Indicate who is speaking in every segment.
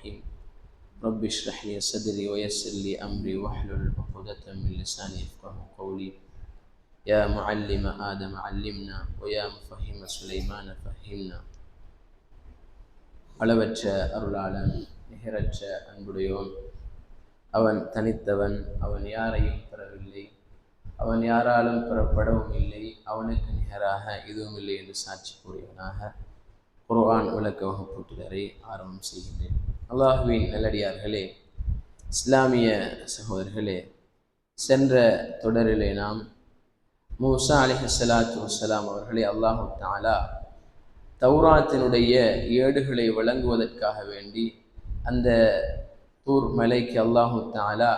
Speaker 1: الرحيم رب اشرح لي صدري ويسر لي أمري واحلل عقدة من لساني يفقهوا قولي يا معلم آدم علمنا ويا مفهم سليمان فهمنا. அளவற்ற அருளாளன் நிகரற்ற அன்புடையோன், அவன் தனித்தவன், அவன் யாரையும் பெறவில்லை, அவன் யாராலும் பெறப்படவும் இல்லை, அவனுக்கு நிகராக எதுவும் இல்லை என்று சாட்சி கூறியவனாக குர்ஆன் விளக்க வகுப்புகளை ஆரம்பம் செய்கின்றேன். அல்லாஹுவின் நல்லடியார்களே, இஸ்லாமிய சகோதரர்களே, சென்ற தொடரிலே நாம் மூசா அலைஹிஸ்ஸலாத்து வஸ்ஸலாம் அவர்களை அல்லாஹு தஆலா தௌராத்தினுடைய ஏடுகளை வழங்குவதற்காக வேண்டி அந்த தூர் மலைக்கு அல்லாஹு தஆலா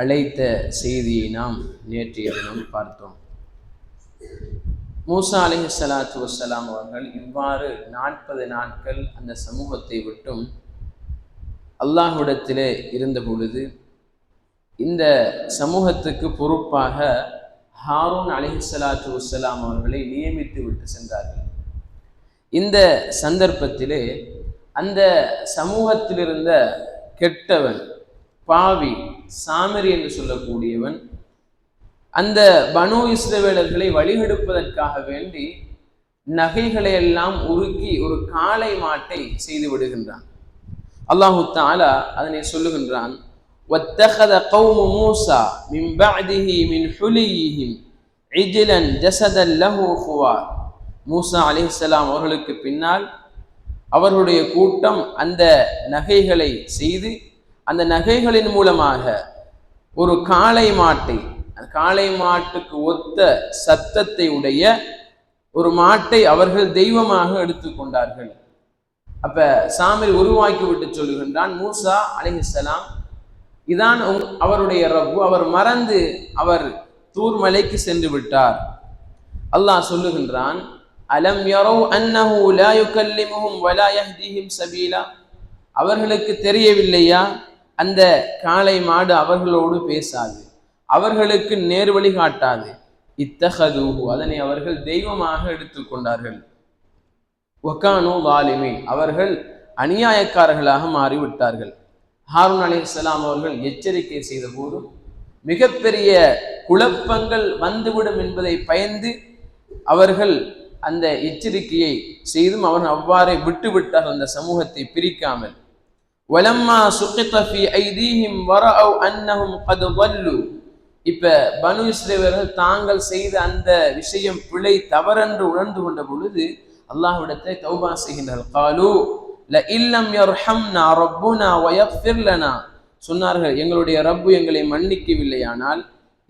Speaker 1: அழைத்த செய்தியை நாம் நேற்றைய தினம் பார்த்தோம். மூசா அலைஹிஸ்ஸலாத்து வஸ்ஸலாம் அவர்கள் இவ்வாறு 40 நாட்கள் அந்த சமூகத்தை விட்டும் அல்லாஹ்விடத்திலே இருந்த பொழுது இந்த சமூகத்துக்கு பொறுப்பாக ஹாரூன் அலைஹிஸ்ஸலாத்து வஸ்ஸலாம் அவர்களை நியமித்து விட்டு சென்றார்கள். இந்த சந்தர்ப்பத்திலே அந்த சமூகத்தில் இருந்த கெட்டவன், பாவி, சாமரி என்று சொல்லக்கூடியவன் அந்த பனு இஸ்ரவேலர்களை வழிகெடுப்பதற்காக வேண்டி நகைகளை எல்லாம் உருக்கி ஒரு காளை மாட்டை செய்து விடுகின்றான். அல்லாஹு தஆலா அதனை சொல்லுகின்றான், وَاتَّخَذَ قَوْمُ مُوسَى مِنْ بَعْدِهِ مِنْ حُلِيِّهِمْ عِجْلًا جَسَدًا لَهُ خُوَارٌ. மூசா அலைஹிஸ்ஸலாம் அவர்களுக்கு பின்னால் அவர்களுடைய கூட்டம் அந்த நகைகளை செய்து அந்த நகைகளின் மூலமாக ஒரு காளை மாட்டை, காளை மாட்டுக்கு ஒத்த சத்தத்தை உடைய ஒரு மாட்டை அவர்கள் தெய்வமாக எடுத்துக்கொண்டார்கள். அப்ப சாமிரி உருவாக்கி விட்டு சொல்லுகின்றான், மூசா அலைஹிஸ்ஸலாம் இதான் அவருடைய ரப்பு, அவர் மறந்து அவர் தூர் மலைக்கு சென்று விட்டார். அல்லாஹ் சொல்லுகின்றான், அலம் யரௌ அன்னஹு லா யுகல்லிமுஹும் வலா யஹ்திஹிம் சபீலா. அவர்களுக்கு தெரியவில்லையா அந்த காளை மாடு அவர்களோடு பேசாது, அவர்களுக்கு நேர்வழி காட்டாது. இத்தஹதூஹு, அதனை அவர்கள் தெய்வமாக எடுத்துக்கொண்டார்கள். வகானு ஸாலிமீன், அவர்கள் அநியாயக்காரர்களாக மாறிவிட்டார்கள். ஹாரூன் அலைஹிஸ்ஸலாம் அவர்கள் எச்சரிக்கை செய்த போதும் மிகப்பெரிய குழப்பங்கள் வந்துவிடும் என்பதை பயந்து அவர்கள் அந்த எச்சரிக்கையை செய்தும் அவர்கள் அவ்வாறே விட்டுவிட்டார்கள் அந்த சமூகத்தை பிரிக்காமல். வலம்மா சுகித ஃபீ ஐதீஹிம் வரஅவ் அன்னஹும் கத் ضلوا. இப்ப பனு இஸ்ரவேலர்கள் தாங்கள் செய்த அந்த விஷயம் பிழை, தவறென்று உணர்ந்து கொண்ட பொழுது அல்லாஹ்விடத்தை தௌபா செய்கின்றார்கள். காலு லஇல்லம் யர்ஹம்னா ரப்புனா வயக்ஃபிர் லனா. சொன்னார்கள், எங்களுடைய ரப்பு எங்களை மன்னிக்கவில்லையானால்,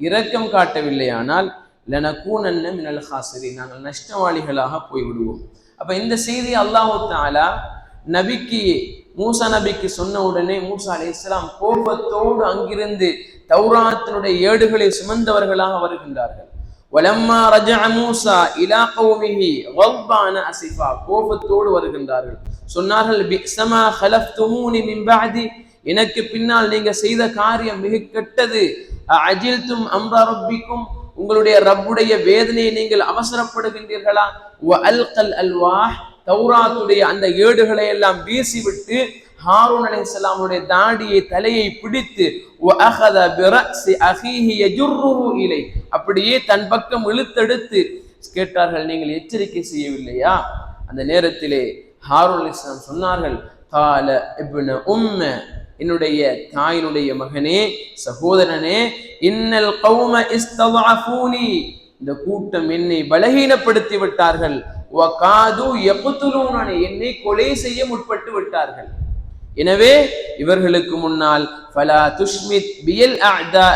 Speaker 1: இரக்கம் காட்டவில்லையானால் லனகூனன்ன மினல் ஹாசிரீன், நாங்கள் நஷ்டவாளிகளாக போய்விடுவோம். அப்ப இந்த செய்தி அல்லாஹு தஆலா நபிக்கு, மூசா நபிக்கு சொன்ன உடனே மூசா அலைஹிஸ்ஸலாம் கோபத்தோடு அங்கிருந்து தௌராத்தினுடைய ஏடுகளை சுமந்தவர்களாக வருகின்றார்கள். வலம்மா ரஜஅ மூசா இலா கௌமிஹி கல்பான அஸிஃபா, கோபத்தோடு வருகின்றார்கள். சொன்னார்கள், பிஸமா ஹலஃப்துமூனி மின் பஅதி, எனக்கு பின்னால் நீங்க செய்த காரியம் மிக கெட்டது. அஜில்தும் அம்ர ரப்பிக்கும், உங்களுடைய ரப்புடைய வேதனையை நீங்கள் அவசரப்படுகின்றீர்களா? வ அல்கல் அல்வாஹ், தௌராத்துடைய அந்த ஏடுகளை எல்லாம் வீசிவிட்டு ஹாரூன் அலைஹிஸ்ஸலாமுடைய தாடியை, தலையை பிடித்து வஅஹத பிரஸி அஹீஹி யஜுர்ருஹு இலை, அப்படியே தன் பக்கம் இழுத்தெடுத்து கேட்டார்கள், நீங்கள் எச்சரிக்கை செய்யவில்லையா? அந்த நேரத்திலே ஹாரூன் அலைஹிஸ்ஸலாம் சொன்னார்கள், கால இப்ன உம்ம, என்னுடைய தாயினுடைய மகனே, சகோதரனே, இன்னல் கௌம இஸ்தضعفூனி, இந்த கூட்டம் என்னை பலகீனப்படுத்தி விட்டார்கள். வகாது யக்துலூனனி, என்னை கொலை செய்ய முற்பட்டு விட்டார்கள். எனவே இவர்களுக்கு முன்னால் ஃபலா துஷ்மித் பியல் அஅதா,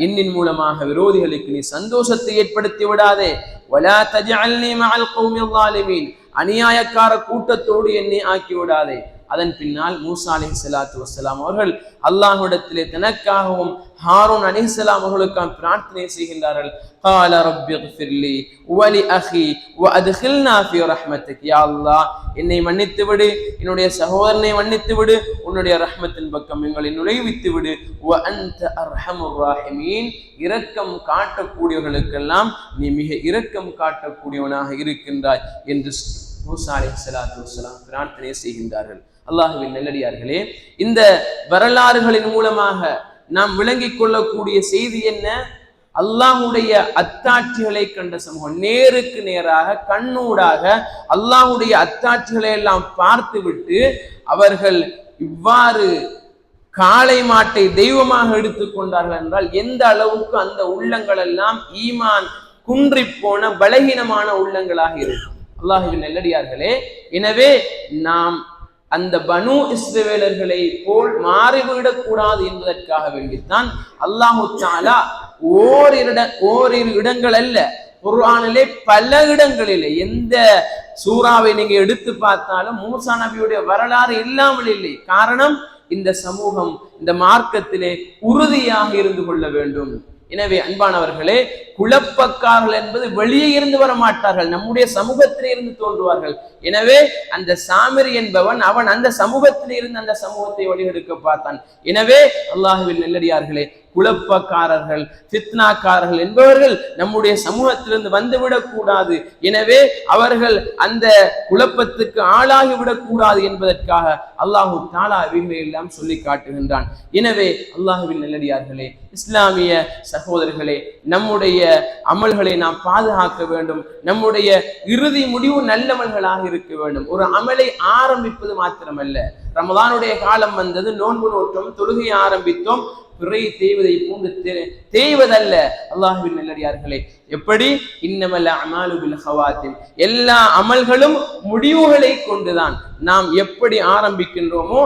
Speaker 1: என்னின் மூலமாக விரோதிகளுக்கு நீ சந்தோஷத்தை ஏற்படுத்தி விடாதே. வலா தஜஅல்னி மஅல் கௌமி ஸாலிமீன், அநியாயக்கார கூட்டத்தோடு என்னை ஆக்கி விடாதே. அதன் பின்னால் மூசா அலைஹிஸ்ஸலாத்து வஸ்ஸலாம் அவர்கள் அல்லாஹ்விடத்திலே தனக்காகவும் ஹாரூன் அலைஹிஸ்ஸலாம் அவர்களுக்காக பிரார்த்தனை செய்கின்றார்கள். قال رب اغفر لي ولأخي وأدخلنا في رحمتك. யா அல்லாஹ், என்னை மன்னித்து விடு, என்னுடைய சகோதரனை மன்னித்து விடு, உன்னுடைய ரஹ்மத்தின் பக்கம் எங்களை நுழைவித்து விடு. وأنت أرحم الراحمين, இரக்கம் காட்டக்கூடியவர்களுக்கெல்லாம் நீ மிக இரக்கம் காட்டக்கூடியவனாக இருக்கின்றாய் என்று மூசா அலைஹிஸ்ஸலாத்து வஸ்ஸலாம் பிரார்த்தனை செய்கின்றார்கள். அல்லாஹுவின் நல்லடியார்களே, இந்த வரலாறுகளின் மூலமாக நாம் விளங்கிக் கொள்ளக்கூடிய செய்தி என்ன? அல்லாஹுடைய அத்தாட்சிகளை கண்ட சமூகம், நேருக்கு நேராக கண்ணூடாக அல்லாஹுடைய அத்தாட்சிகளை எல்லாம் பார்த்து விட்டு அவர்கள் இவ்வாறு காளை மாட்டை தெய்வமாக எடுத்துக்கொண்டார்கள் என்றால் எந்த அளவுக்கு அந்த உள்ளங்கள் எல்லாம் ஈமான் குன்றி போன பலகீனமான உள்ளங்களாக இருக்கும். அல்லாஹுவின் நல்லடியார்களே, எனவே நாம் அந்த பனு இஸ்ரவேலர்களை போல் மாறிவிடக் கூடாது என்பதற்காக வேண்டித்தான் அல்லாஹு தஆலா ஓரிரு இடங்கள் அல்ல, குர்ஆனிலே பல இடங்களிலே எந்த சூறாவை நீங்க எடுத்து பார்த்தாலும் மூசா நபியுடைய வரலாறு இல்லாமல் இல்லை. காரணம், இந்த சமூகம் இந்த மார்க்கத்திலே உறுதியாக இருந்து கொள்ள வேண்டும். எனவே அன்பானவர்களே, குழப்பக்காரர்கள் என்பது வெளியே இருந்து வர மாட்டார்கள், நம்முடைய சமூகத்திலே இருந்து தோன்றுவார்கள். எனவே அந்த சாமிரி என்பவன் அவன் அந்த சமூகத்திலே இருந்து அந்த சமூகத்தை வழிகெடுக்க பார்த்தான். எனவே அல்லாஹுவின் நல்லடியார்களே, குழப்பக்காரர்கள் ஃபித்னாக்காரர்கள் என்பவர்கள் நம்முடைய சமூகத்திலிருந்து வந்துவிடக் கூடாது. எனவே அவர்கள் அந்த குழப்பத்துக்கு ஆளாகிவிடக் கூடாது என்பதற்காக அல்லாஹு தஆலா இவைகளை எல்லாம் சொல்லி காட்டுகின்றான். எனவே அல்லாஹுவின் நல்லடியார்களே, இஸ்லாமிய சகோதரர்களே, நம்முடைய அமல்களை நாம் பாதுகாக்க வேண்டும். நம்முடைய இறுதி முடிவு நல்லமல்களாக இருக்க வேண்டும். ஒரு அமலை ஆரம்பிப்பது மாத்திரமல்ல, ரமதானுடைய காலம் வந்தது, நோன்பு நோற்றோம், தொழுகை ஆரம்பித்தோம், பிறை தேய்வதை போன்று தேய்வதல்ல. அல்லாஹ்வின் நல்லடியார்களே, எப்படி இன்னமல் அமாலு பில் ஹவாத்திம், எல்லா அமல்களும் முடிவுகளை கொண்டுதான். நாம் எப்படி ஆரம்பிக்கின்றோமோ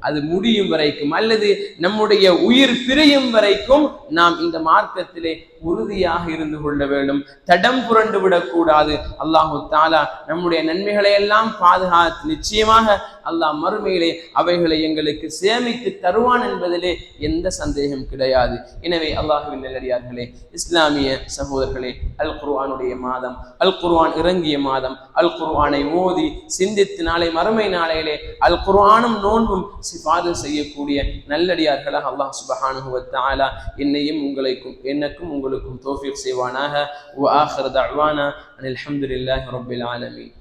Speaker 1: அது முடியும் வரைக்கும் அல்லது நம்முடைய உயிர் பிரியும் வரைக்கும் நாம் இந்த மார்க்கத்திலே உறுதியாக இருந்து கொள்ள வேண்டும். தடம் புரண்டு விடக்கூடாது. அல்லாஹு தஆலா நம்முடைய நன்மைகளை எல்லாம் பாதுகாத்து நிச்சயமாக அல்லாஹ் மறுமையிலே அவைகளை எங்களுக்கு சேமித்து தருவான் என்பதிலே எந்த சந்தேகம் கிடையாது. எனவே அல்லாஹ்வின் நல்லடியார்களே, இஸ்லாமிய சகோதரர்களே, அல் குர்ஆனுடைய மாதம், அல் குர்ஆன் இறங்கிய மாதம், அல் குர்ஆனை ஓதி சிந்தித்து நாளை மறுமை நாளையிலே அல் குர்ஆனும் நோன்பும் சிபாது செய்யக்கூடிய நல்லடியார்களாக அல்லாஹ் சுப்ஹானஹு வ தஆலா என்னையும் எனக்கும் உங்களுக்கும் தௌஃபீக் செய்வானாக. வ ஆகிரு தஅவானா அனில் ஹம்துலில்லாஹி ரப்பில் ஆலமீன்.